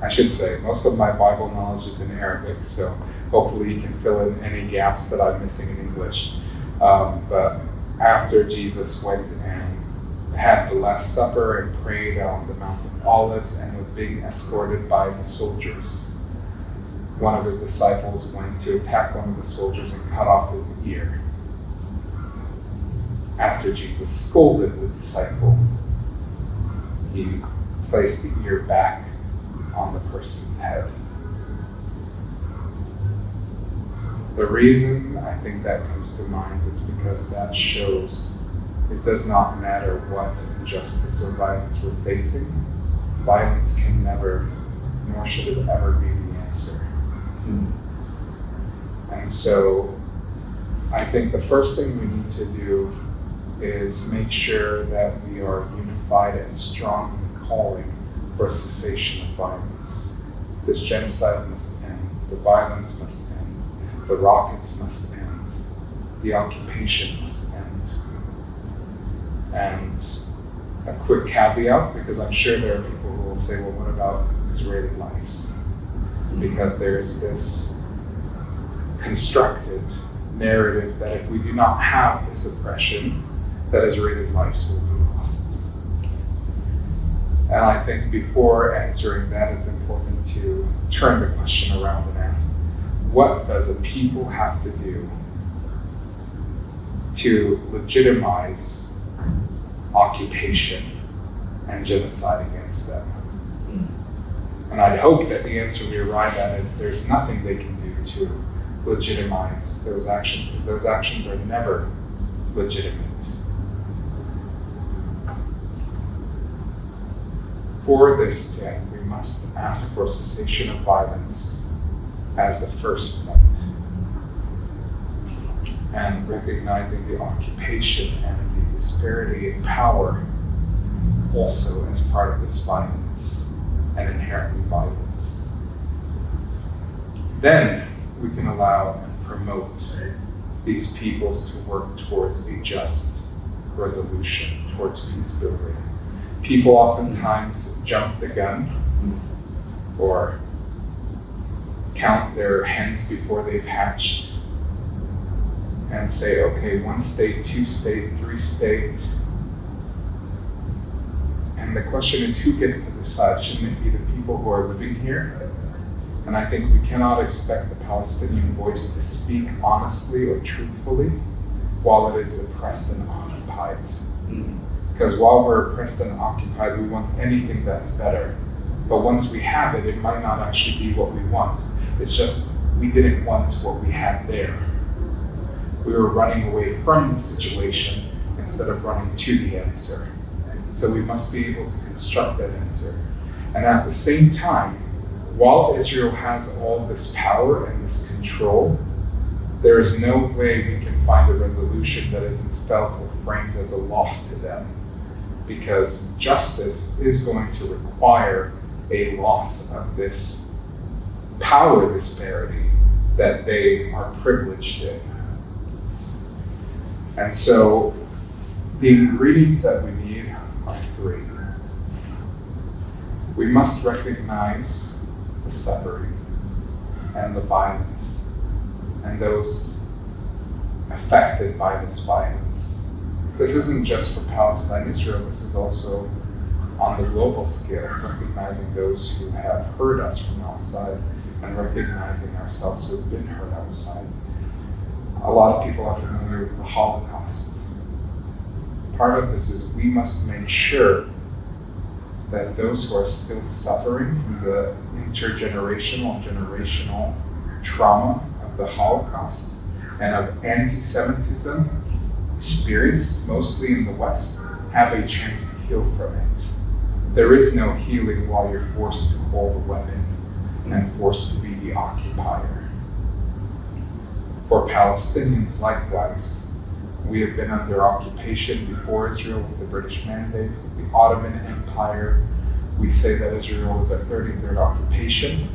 Speaker 1: I should say, most of my Bible knowledge is in Arabic, so hopefully you can fill in any gaps that I'm missing in English. But after Jesus went and had the Last Supper and prayed on the Mount of Olives and was being escorted by the soldiers, one of his disciples went to attack one of the soldiers and cut off his ear. After Jesus scolded the disciple, He placed the ear back on the person's head. The reason I think that comes to mind is because that shows it does not matter what injustice or violence we're facing. Violence can never, nor should it ever be the answer. And so I think the first thing we need to do is make sure that we are unified and strong in calling for a cessation of violence. This genocide must end. The violence must end. The rockets must end. The occupation must end. And a quick caveat, because I'm sure there are people who will say, well, what about Israeli lives? Because there is this constructed narrative that if we do not have this oppression, that Israeli lives will be lost. And I think before answering that, it's important to turn the question around and ask, what does a people have to do to legitimize occupation and genocide against them? And I'd hope that the answer we arrive at is there's nothing they can do to legitimize those actions, because those actions are never legitimate. For this to end, we must ask for cessation of violence as the first point, and recognizing the occupation and the disparity in power also as part of this violence and inherently violence. Then we can allow and promote these peoples to work towards a just resolution, towards peace building. People oftentimes jump the gun or count their hens before they've hatched and say, okay, 1 state, 2 state, 3 state. And the question is, who gets to decide? Shouldn't it be the people who are living here? And I think we cannot expect the Palestinian voice to speak honestly or truthfully while it is oppressed and occupied. Because while we're oppressed and occupied, we want anything that's better. But once we have it, it might not actually be what we want. It's just we didn't want what we had there. We were running away from the situation instead of running to the answer. So we must be able to construct that answer. And at the same time, while Israel has all this power and this control, there is no way we can find a resolution that isn't felt or framed as a loss to them. Because justice is going to require a loss of this power disparity that they are privileged in. And so the ingredients that we need are 3. We must recognize the suffering and the violence and those affected by this violence. This isn't just for Palestine, Israel, this is also on the global scale, recognizing those who have hurt us from outside and recognizing ourselves who have been hurt outside. A lot of people are familiar with the Holocaust. Part of this is we must make sure that those who are still suffering from the intergenerational and generational trauma of the Holocaust and of anti-Semitism experienced mostly in the West have a chance to heal from it. There is no healing while you're forced to hold a weapon and forced to be the occupier. For Palestinians, likewise, we have been under occupation before Israel with the British Mandate, with the Ottoman Empire. We say that Israel is our 33rd occupation,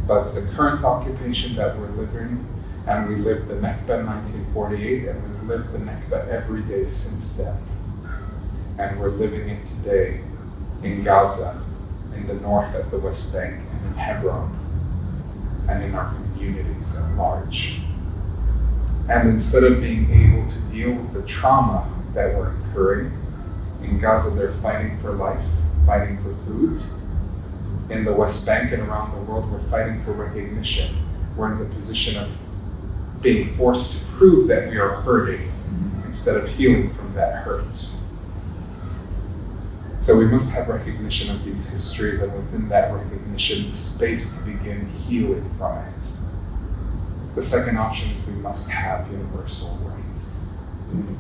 Speaker 1: but it's the current occupation that we're living, and we lived the Nakba in 1948, and we've lived the Nakba every day since then. And we're living it today in Gaza, in the north at the West Bank, and in Hebron, and in our communities at large. And instead of being able to deal with the trauma that we're incurring, in Gaza they're fighting for life, fighting for food. In the West Bank and around the world, we're fighting for recognition. We're in the position of being forced to prove that we are hurting instead of healing from that hurt. So we must have recognition of these histories, and within that recognition, the space to begin healing from it. The second option is we must have universal rights,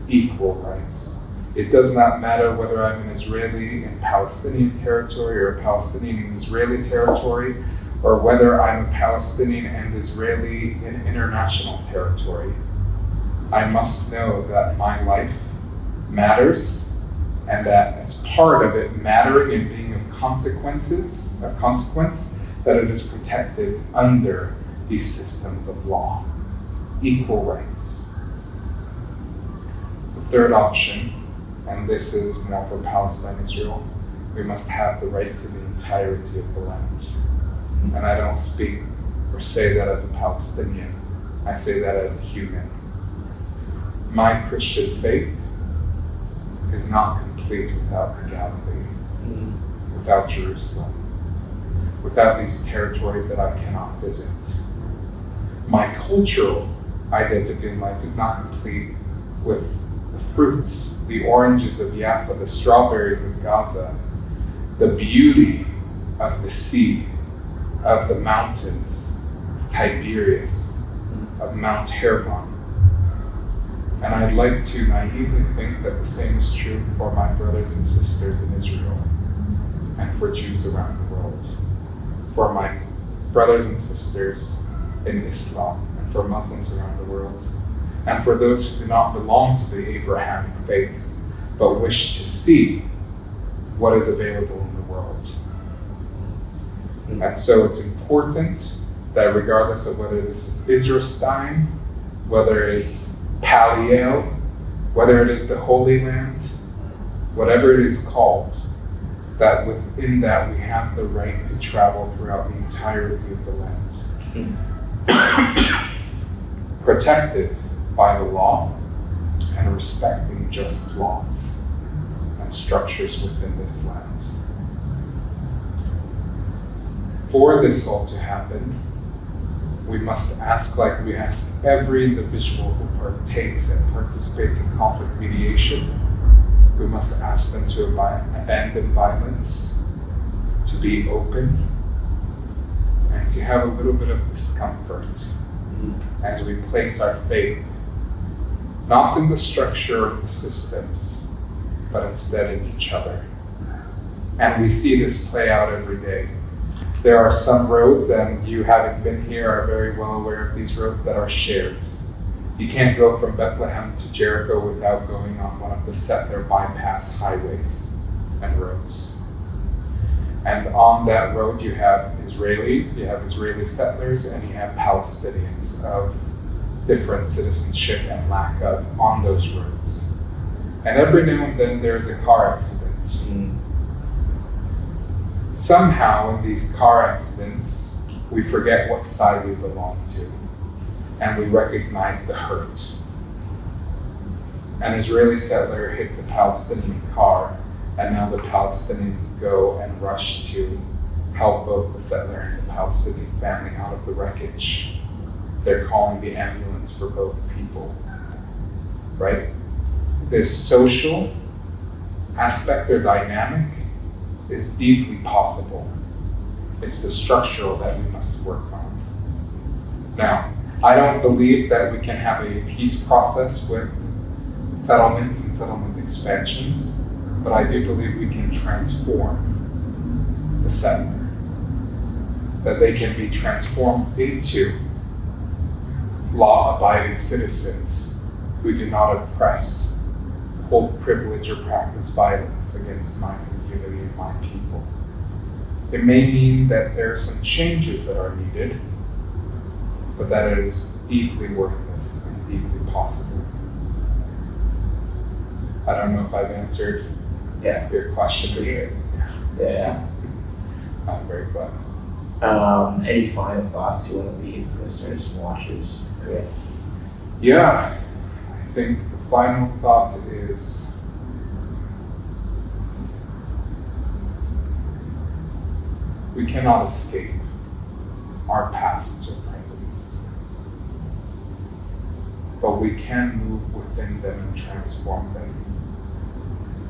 Speaker 1: equal rights. It does not matter whether I'm an Israeli in Palestinian territory or a Palestinian in Israeli territory, or whether I'm a Palestinian and Israeli in international territory. I must know that my life matters, and that as part of it mattering and being of consequence, that it is protected under these systems of law. Equal rights. The third option, and this is more for Palestine, Israel, we must have the right to the entirety of the land. And I don't speak or say that as a Palestinian, I say that as a human. My Christian faith is not complete without the Galilee, without Jerusalem, without these territories that I cannot visit. My cultural identity in life is not complete with the fruits, the oranges of Jaffa, the strawberries of Gaza, the beauty of the sea, of the mountains, of Tiberias, of Mount Hermon. And I'd like to naively think that the same is true for my brothers and sisters in Israel and for Jews around the world, for my brothers and sisters in Islam and for Muslims around the world, and for those who do not belong to the Abrahamic faiths but wish to see what is available in the world. And so it's important that regardless of whether this is Israelstein, whether it's Paleo, whether it is the Holy Land, whatever it is called, that within that we have the right to travel throughout the entirety of the land. Protected by the law and respecting just laws and structures within this land. For this all to happen, we must ask, like we ask every individual who partakes and participates in conflict mediation, we must ask them to abandon violence, to be open, and to have a little bit of discomfort as we place our faith not in the structure or the systems, but instead in each other. And we see this play out every day. There are some roads, and you having been here are very well aware of these roads that are shared. You can't go from Bethlehem to Jericho without going on one of the settler bypass highways and roads. And on that road you have Israelis, you have Israeli settlers, and you have Palestinians of different citizenship and lack of on those roads. And every now and then there's a car accident. Somehow in these car accidents, we forget what side we belong to, and we recognize the hurt. An Israeli settler hits a Palestinian car, and now the Palestinians go and rush to help both the settler and the Palestinian family out of the wreckage. They're calling the ambulance for both people, right? This social aspect or dynamic is deeply possible. It's the structural that we must work on. Now, I don't believe that we can have a peace process with settlements and settlement expansions, but I do believe we can transform the settler. That they can be transformed into law-abiding citizens who do not oppress, hold privilege, or practice violence against my community and my people. It may mean that there are some changes that are needed, but that it is deeply worth it and deeply possible. I don't know if I've answered your question.
Speaker 3: Yeah.
Speaker 1: I'm very glad.
Speaker 3: Any final thoughts you want to leave listeners and watchers with?
Speaker 1: Yeah, I think the final thought is we cannot escape our pasts or presents, but we can move within them and transform them.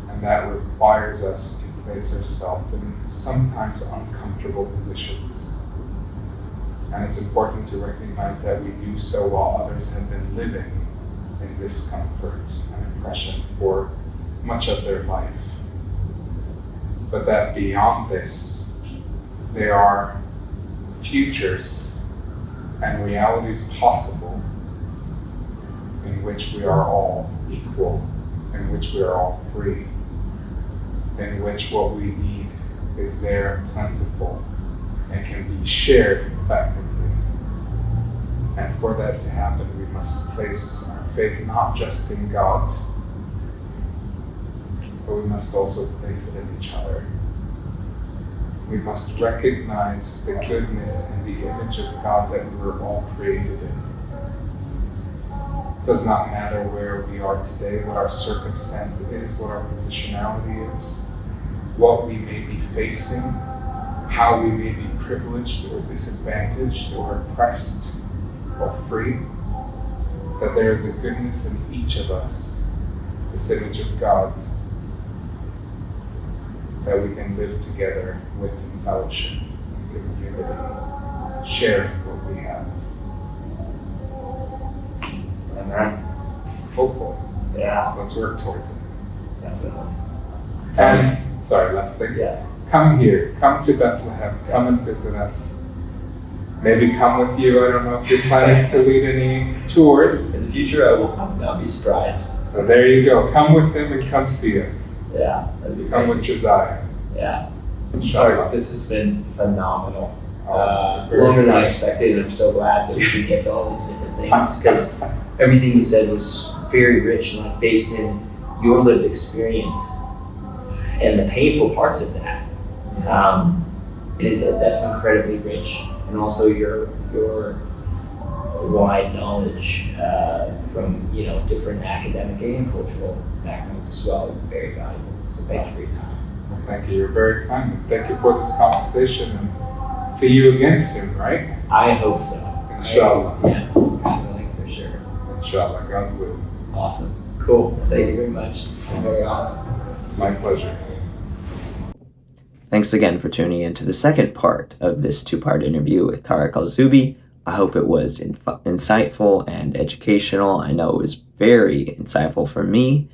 Speaker 1: And that requires us to place ourselves in sometimes uncomfortable positions. And it's important to recognize that we do so while others have been living in discomfort and oppression for much of their life. But that beyond this, there are futures and realities possible in which we are all equal, in which we are all free, in which what we need is there and plentiful and can be shared effectively. And for that to happen, we must place our faith not just in God, but we must also place it in each other. We must recognize the goodness and the image of God that we were all created in. It does not matter where we are today, what our circumstance is, what our positionality is, what we may be facing, how we may be privileged or disadvantaged or oppressed or free, that there is a goodness in each of us, this image of God, that we can live together with in fellowship and community, sharing what we have.
Speaker 3: Amen.
Speaker 1: Hopefully.
Speaker 3: Yeah,
Speaker 1: Let's work towards it.
Speaker 3: definitely.
Speaker 1: And, sorry, last thing.
Speaker 3: Yeah.
Speaker 1: Come here, come to Bethlehem, come and visit us. Maybe come with you. I don't know if you're planning to lead any tours.
Speaker 3: In the future, I will come. I'll be surprised.
Speaker 1: So there you go. Come with him and come see us.
Speaker 3: Yeah, that'd be
Speaker 1: Come
Speaker 3: great.
Speaker 1: with Josiah.
Speaker 3: Yeah.
Speaker 1: Inshallah.
Speaker 3: Tarek, this has been phenomenal.
Speaker 1: Very
Speaker 3: Longer than I
Speaker 1: good.
Speaker 3: expected, and I'm so glad that we could get to all these different things, because everything you said was very rich and like based in your lived experience and the painful parts of that. That's incredibly rich, and also your wide knowledge from different academic and cultural backgrounds as well is very valuable. So thank you for your time.
Speaker 1: Well, thank you. You're very kind. Thank you for this conversation, and see you again soon, right?
Speaker 3: I hope so.
Speaker 1: Inshallah.
Speaker 3: Yeah, God willing, for sure.
Speaker 1: Inshallah, God will.
Speaker 3: Awesome. Cool. Thank you very much. It's been very awesome.
Speaker 1: It's my pleasure.
Speaker 2: Thanks again for tuning in to the second part of this two-part interview with Tarek Al-Zoughbi. I hope it was insightful and educational. I know it was very insightful for me.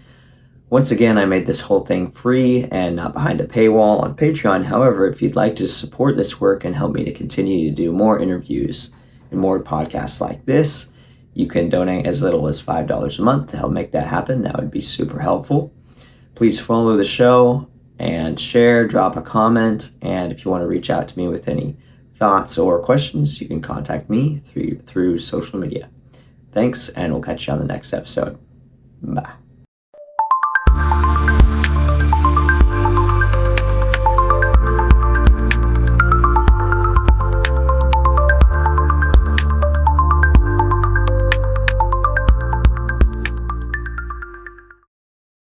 Speaker 2: Once again, I made this whole thing free and not behind a paywall on Patreon. However, if you'd like to support this work and help me to continue to do more interviews and more podcasts like this, you can donate as little as $5 a month to help make that happen. That would be super helpful. Please follow the show and share, drop a comment, and if you want to reach out to me with any thoughts or questions, you can contact me through social media. Thanks, and we'll catch you on the next episode. Bye.